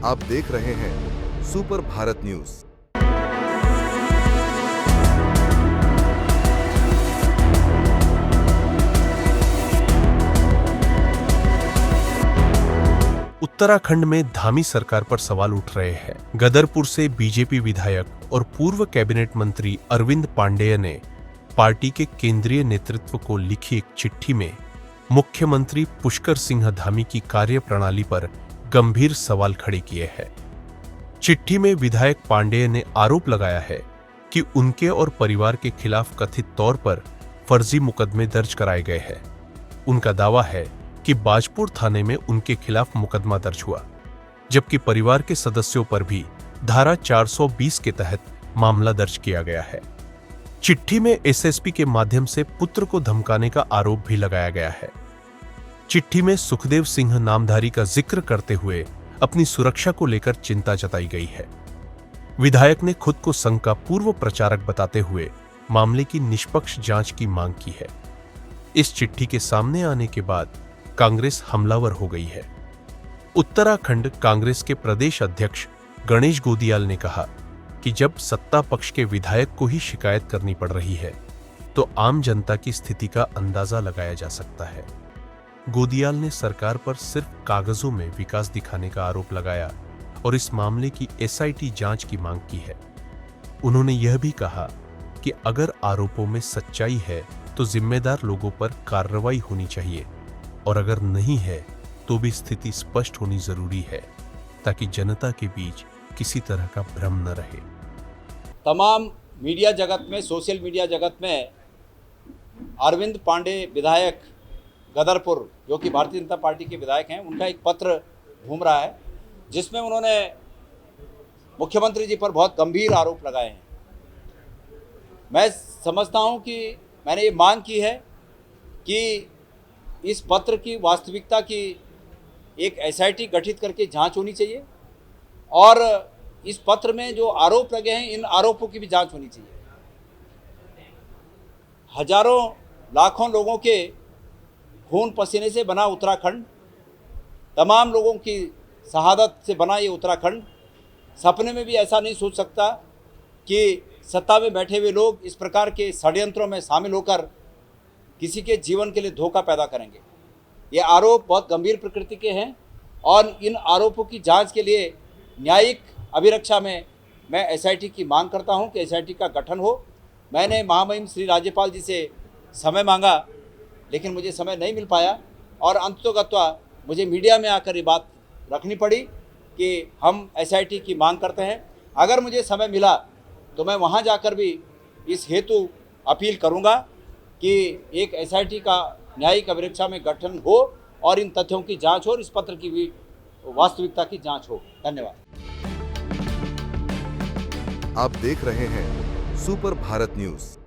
आप देख रहे हैं सुपर भारत न्यूज। उत्तराखंड में धामी सरकार पर सवाल उठ रहे हैं। गदरपुर से बीजेपी विधायक और पूर्व कैबिनेट मंत्री अरविंद पांडेय ने पार्टी के केंद्रीय नेतृत्व को लिखी एक चिट्ठी में मुख्यमंत्री पुष्कर सिंह धामी की कार्यप्रणाली पर गंभीर सवाल खड़े किए हैं। चिट्ठी में विधायक पांडेय ने आरोप लगाया है कि उनके और परिवार के खिलाफ कथित तौर पर फर्जी मुकदमे दर्ज कराए गए हैं। उनका दावा है कि बाजपुर थाने में उनके खिलाफ मुकदमा दर्ज हुआ, जबकि परिवार के सदस्यों पर भी धारा 420 के तहत मामला दर्ज किया गया है। चिट्ठी में एसएसपी के माध्यम से पुत्र को धमकाने का आरोप भी लगाया गया है। चिट्ठी में सुखदेव सिंह नामधारी का जिक्र करते हुए अपनी सुरक्षा को लेकर चिंता जताई गई है। विधायक ने खुद को संघ का पूर्व प्रचारक बताते हुए मामले की निष्पक्ष जांच की मांग की है। इस चिट्ठी के सामने आने के बाद कांग्रेस हमलावर हो गई है। उत्तराखंड कांग्रेस के प्रदेश अध्यक्ष गणेश गोदियाल ने कहा कि जब सत्ता पक्ष के विधायक को ही शिकायत करनी पड़ रही है तो आम जनता की स्थिति का अंदाजा लगाया जा सकता है। गोदियाल ने सरकार पर सिर्फ कागजों में विकास दिखाने का आरोप लगाया और इस मामले की एसआईटी जांच की मांग की है। उन्होंने यह भी कहा कि अगर आरोपों में सच्चाई है तो जिम्मेदार लोगों पर कार्रवाई होनी चाहिए और अगर नहीं है तो भी स्थिति स्पष्ट होनी जरूरी है ताकि जनता के बीच किसी तरह का भ्रम न रहे। तमाम मीडिया जगत में, सोशल मीडिया जगत में अरविंद पांडे विधायक गदरपुर, जो कि भारतीय जनता पार्टी के विधायक हैं, उनका एक पत्र घूम रहा है जिसमें उन्होंने मुख्यमंत्री जी पर बहुत गंभीर आरोप लगाए हैं। मैं समझता हूं कि मैंने ये मांग की है कि इस पत्र की वास्तविकता की एक एसआईटी गठित करके जांच होनी चाहिए और इस पत्र में जो आरोप लगे हैं इन आरोपों की भी जांच होनी चाहिए। हजारों लाखों लोगों के खून पसीने से बना उत्तराखंड, तमाम लोगों की शहादत से बना ये उत्तराखंड सपने में भी ऐसा नहीं सोच सकता कि सत्ता में बैठे हुए लोग इस प्रकार के षड्यंत्रों में शामिल होकर किसी के जीवन के लिए धोखा पैदा करेंगे। ये आरोप बहुत गंभीर प्रकृति के हैं और इन आरोपों की जांच के लिए न्यायिक अभिरक्षा में मैं एसआईटी की मांग करता हूं कि एसआईटी का गठन हो। मैंने महामहिम श्री राज्यपाल जी से समय मांगा लेकिन मुझे समय नहीं मिल पाया और अंततोगत्वा मुझे मीडिया में आकर ये बात रखनी पड़ी कि हम एसआईटी की मांग करते हैं। अगर मुझे समय मिला तो मैं वहाँ जाकर भी इस हेतु अपील करूँगा कि एक एसआईटी का न्यायिक अभिरक्षा में गठन हो और इन तथ्यों की जांच हो और इस पत्र की भी वास्तविकता की जांच हो। धन्यवाद। आप देख रहे हैं सुपर भारत न्यूज।